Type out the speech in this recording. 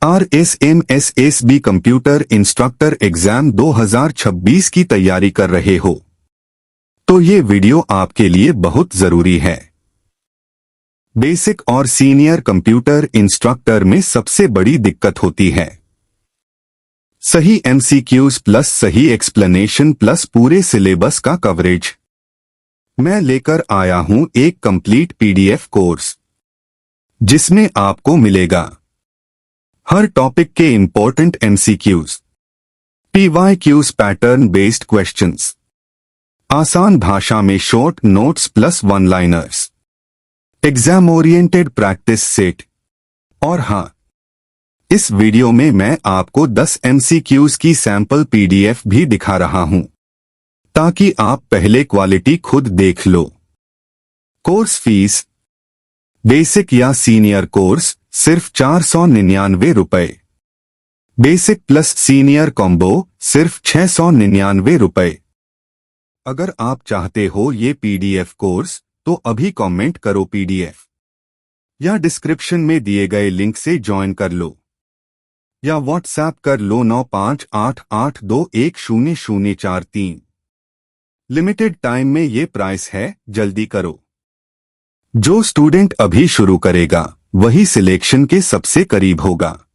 RSMSSB computer instructor exam 2026 की तैयारी कर रहे हो तो ये वीडियो आपके लिए बहुत जरूरी है। बेसिक और सीनियर कंप्यूटर इंस्ट्रक्टर में सबसे बड़ी दिक्कत होती है सही एमसीक्यूज प्लस सही एक्सप्लेनेशन प्लस पूरे सिलेबस का कवरेज। मैं लेकर आया हूं एक कंप्लीट पीडीएफ कोर्स जिसमें आपको मिलेगा हर टॉपिक के important MCQs, PYQs pattern based questions, आसान भाषा में short notes plus one liners, exam oriented practice set. और हां, इस वीडियो में मैं आपको 10 एमसीक्यूज की सैंपल पीडीएफ भी दिखा रहा हूं ताकि आप पहले क्वालिटी खुद देख लो। कोर्स फीस बेसिक या सीनियर कोर्स सिर्फ 499 रुपए, बेसिक प्लस सीनियर कॉम्बो सिर्फ 699 रुपए। अगर आप चाहते हो ये पीडीएफ कोर्स तो अभी कमेंट करो पीडीएफ या डिस्क्रिप्शन में दिए गए लिंक से ज्वाइन कर लो या व्हाट्सएप कर लो 9588210043। लिमिटेड टाइम में ये प्राइस है, जल्दी करो। जो स्टूडेंट अभी शुरू करेगा वही सिलेक्शन के सबसे करीब होगा।